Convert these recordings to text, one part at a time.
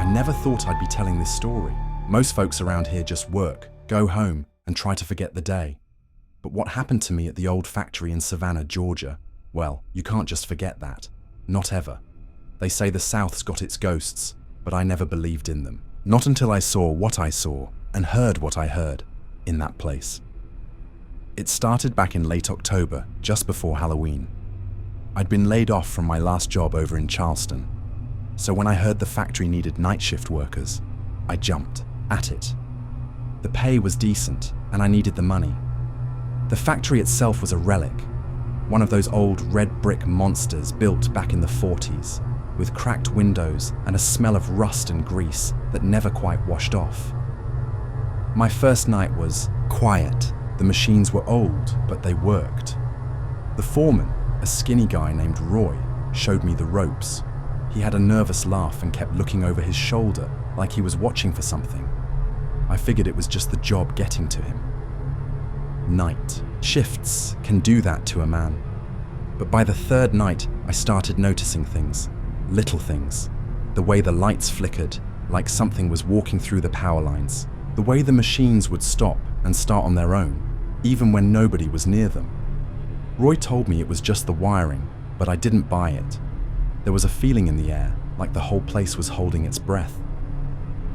never thought I'd be telling this story. Most folks around here just work, go home, and try to forget the day. But what happened to me at the old factory in Savannah, Georgia, well, you can't just forget that. Not ever. They say the South's got its ghosts, but I never believed in them. Not until I saw what I saw and heard what I heard in that place. It started back in late October, just before Halloween. I'd been laid off from my last job over in Charleston. So when I heard the factory needed night shift workers, I jumped at it. The pay was decent, and I needed the money. The factory itself was a relic, one of those old red brick monsters built back in the 40s, with cracked windows and a smell of rust and grease that never quite washed off. My first night was quiet. The machines were old, but they worked. The foreman, a skinny guy named Roy, showed me the ropes. He had a nervous laugh and kept looking over his shoulder like he was watching for something. I figured it was just the job getting to him. Night shifts can do that to a man. But by the third night, I started noticing things, little things. The way the lights flickered, like something was walking through the power lines. The way the machines would stop and start on their own, even when nobody was near them. Roy told me it was just the wiring, but I didn't buy it. There was a feeling in the air, like the whole place was holding its breath.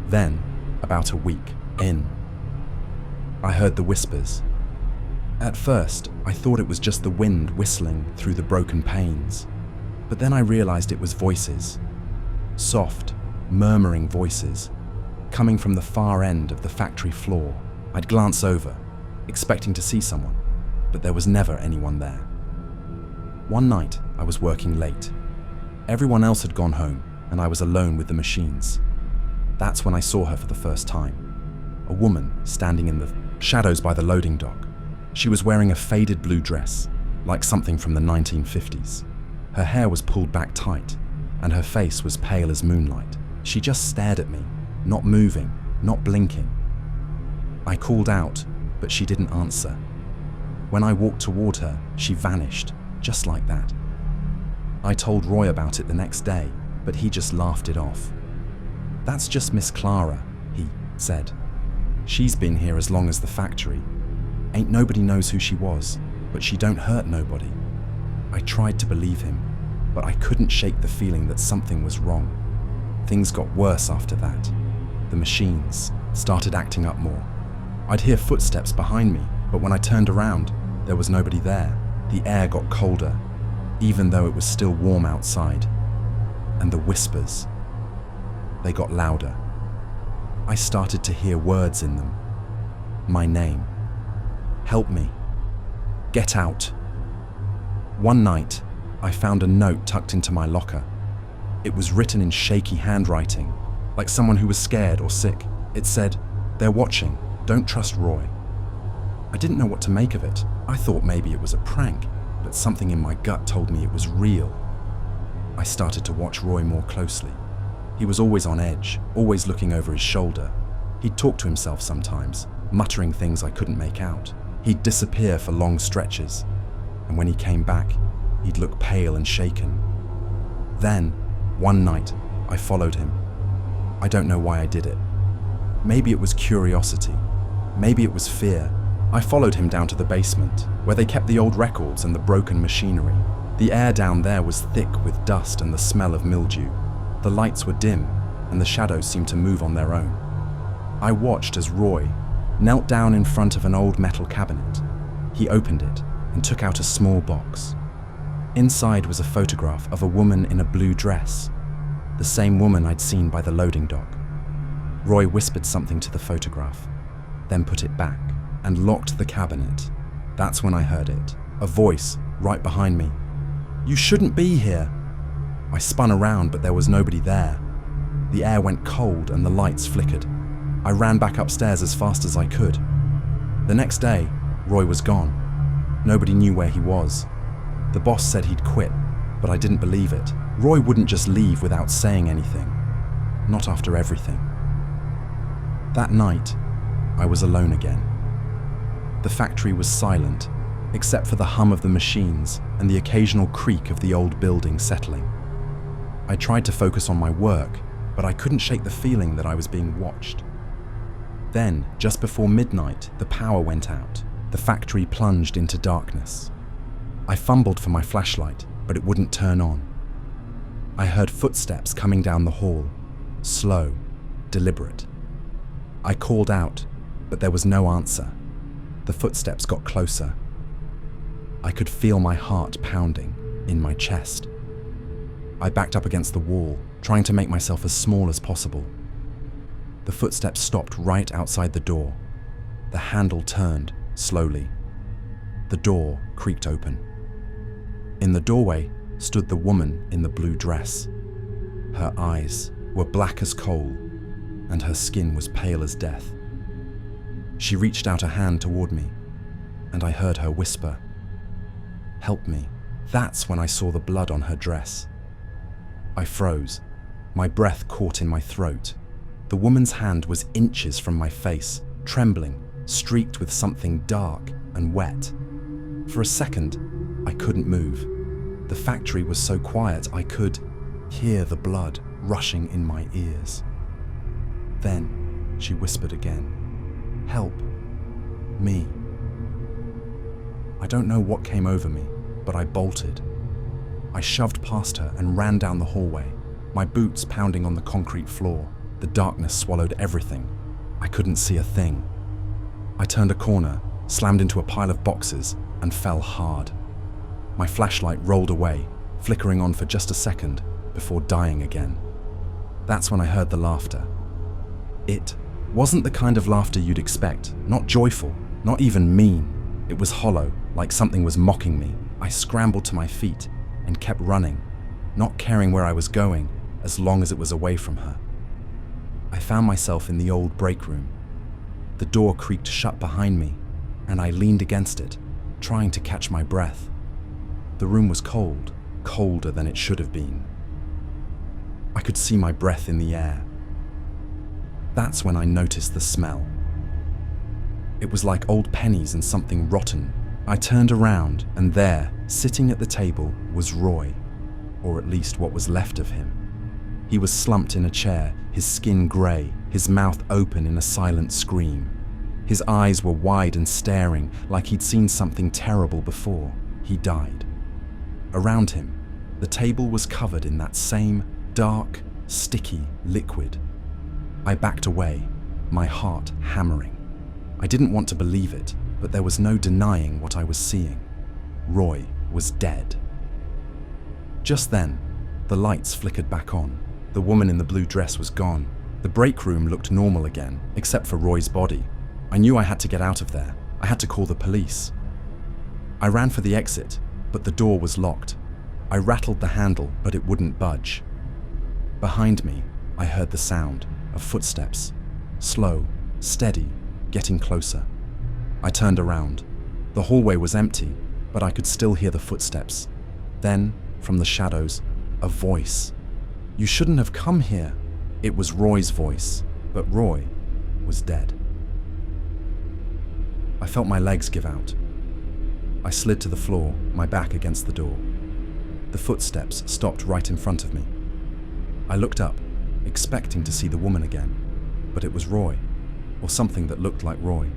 Then, about a week in, I heard the whispers. At first, I thought it was just the wind whistling through the broken panes. But then I realized it was voices. Soft, murmuring voices, coming from the far end of the factory floor. I'd glance over, expecting to see someone, but there was never anyone there. One night, I was working late. Everyone else had gone home, and I was alone with the machines. That's when I saw her for the first time. A woman standing in the shadows by the loading dock. She was wearing a faded blue dress, like something from the 1950s. Her hair was pulled back tight, and her face was pale as moonlight. She just stared at me, not moving, not blinking. I called out, but she didn't answer. When I walked toward her, she vanished, just like that. I told Roy about it the next day, but he just laughed it off. "That's just Miss Clara," he said. "She's been here as long as the factory. Ain't nobody knows who she was, but she don't hurt nobody." I tried to believe him, but I couldn't shake the feeling that something was wrong. Things got worse after that. The machines started acting up more. I'd hear footsteps behind me, but when I turned around, there was nobody there. The air got colder, even though it was still warm outside. And the whispers, they got louder. I started to hear words in them. My name. "Help me. Get out." One night, I found a note tucked into my locker. It was written in shaky handwriting, like someone who was scared or sick. It said, "They're watching. Don't trust Roy." I didn't know what to make of it. I thought maybe it was a prank, but something in my gut told me it was real. I started to watch Roy more closely. He was always on edge, always looking over his shoulder. He'd talk to himself sometimes, muttering things I couldn't make out. He'd disappear for long stretches, and when he came back, he'd look pale and shaken. Then, one night, I followed him. I don't know why I did it. Maybe it was curiosity. Maybe it was fear. I followed him down to the basement, where they kept the old records and the broken machinery. The air down there was thick with dust and the smell of mildew. The lights were dim, and the shadows seemed to move on their own. I watched as Roy knelt down in front of an old metal cabinet. He opened it and took out a small box. Inside was a photograph of a woman in a blue dress, the same woman I'd seen by the loading dock. Roy whispered something to the photograph, then put it back and locked the cabinet. That's when I heard it, a voice right behind me. "You shouldn't be here." I spun around, but there was nobody there. The air went cold and the lights flickered. I ran back upstairs as fast as I could. The next day, Roy was gone. Nobody knew where he was. The boss said he'd quit, but I didn't believe it. Roy wouldn't just leave without saying anything. Not after everything. That night, I was alone again. The factory was silent, except for the hum of the machines and the occasional creak of the old building settling. I tried to focus on my work, but I couldn't shake the feeling that I was being watched. Then, just before midnight, the power went out. The factory plunged into darkness. I fumbled for my flashlight, but it wouldn't turn on. I heard footsteps coming down the hall, slow, deliberate. I called out, but there was no answer. The footsteps got closer. I could feel my heart pounding in my chest. I backed up against the wall, trying to make myself as small as possible. The footsteps stopped right outside the door. The handle turned slowly. The door creaked open. In the doorway stood the woman in the blue dress. Her eyes were black as coal, and her skin was pale as death. She reached out a hand toward me, and I heard her whisper, "Help me." That's when I saw the blood on her dress. I froze. My breath caught in my throat. The woman's hand was inches from my face, trembling, streaked with something dark and wet. For a second, I couldn't move. The factory was so quiet I could hear the blood rushing in my ears. Then she whispered again, "Help me." I don't know what came over me, but I bolted. I shoved past her and ran down the hallway, my boots pounding on the concrete floor. The darkness swallowed everything. I couldn't see a thing. I turned a corner, slammed into a pile of boxes, and fell hard. My flashlight rolled away, flickering on for just a second before dying again. That's when I heard the laughter. It wasn't the kind of laughter you'd expect, not joyful, not even mean. It was hollow, like something was mocking me. I scrambled to my feet and kept running, not caring where I was going as long as it was away from her. I found myself in the old break room. The door creaked shut behind me, and I leaned against it, trying to catch my breath. The room was cold, colder than it should have been. I could see my breath in the air. That's when I noticed the smell. It was like old pennies and something rotten. I turned around, and there, sitting at the table, was Roy, or at least what was left of him. He was slumped in a chair, his skin grey, his mouth open in a silent scream. His eyes were wide and staring, like he'd seen something terrible before he died. Around him, the table was covered in that same dark, sticky liquid. I backed away, my heart hammering. I didn't want to believe it, but there was no denying what I was seeing. Roy was dead. Just then, the lights flickered back on. The woman in the blue dress was gone. The break room looked normal again, except for Roy's body. I knew I had to get out of there. I had to call the police. I ran for the exit, but the door was locked. I rattled the handle, but it wouldn't budge. Behind me, I heard the sound of footsteps, slow, steady, getting closer. I turned around. The hallway was empty, but I could still hear the footsteps. Then, from the shadows, a voice. "You shouldn't have come here." It was Roy's voice, but Roy was dead. I felt my legs give out. I slid to the floor, my back against the door. The footsteps stopped right in front of me. I looked up, expecting to see the woman again, but it was Roy, or something that looked like Roy.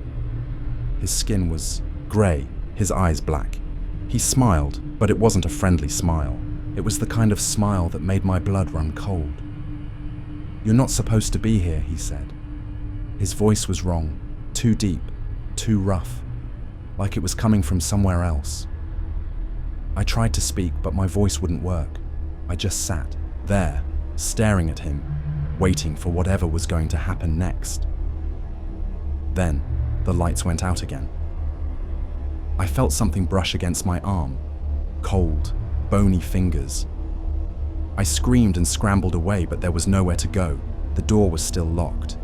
His skin was grey, his eyes black. He smiled, but it wasn't a friendly smile. It was the kind of smile that made my blood run cold. "You're not supposed to be here," he said. His voice was wrong, too deep, too rough, like it was coming from somewhere else. I tried to speak, but my voice wouldn't work. I just sat there, staring at him, waiting for whatever was going to happen next. Then, the lights went out again. I felt something brush against my arm, cold, bony fingers. I screamed and scrambled away, but there was nowhere to go. The door was still locked.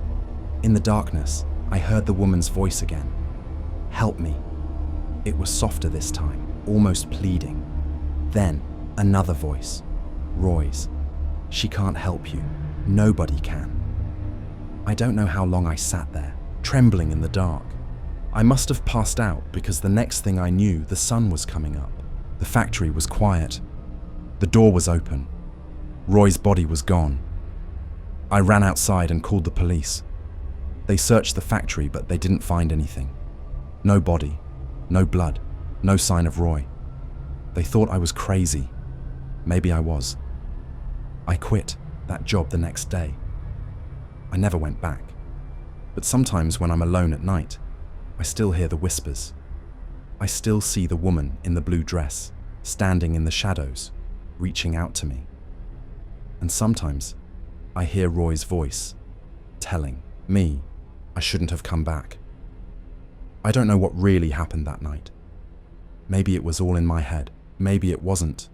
In the darkness, I heard the woman's voice again. "Help me." It was softer this time, almost pleading. Then, another voice. Roy's. "She can't help you. Nobody can." I don't know how long I sat there, trembling in the dark. I must have passed out because the next thing I knew, the sun was coming up. The factory was quiet. The door was open. Roy's body was gone. I ran outside and called the police. They searched the factory, but they didn't find anything. No body, no blood, no sign of Roy. They thought I was crazy. Maybe I was. I quit that job the next day. I never went back. But sometimes when I'm alone at night, I still hear the whispers. I still see the woman in the blue dress, standing in the shadows, reaching out to me. And sometimes I hear Roy's voice, telling me I shouldn't have come back. I don't know what really happened that night. Maybe it was all in my head, maybe it wasn't.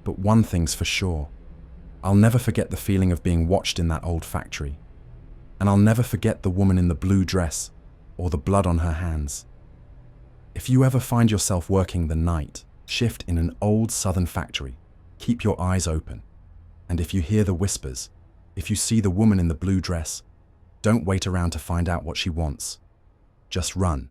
But one thing's for sure, I'll never forget the feeling of being watched in that old factory. And I'll never forget the woman in the blue dress or the blood on her hands. If you ever find yourself working the night shift in an old southern factory, keep your eyes open. And if you hear the whispers, if you see the woman in the blue dress, don't wait around to find out what she wants. Just run.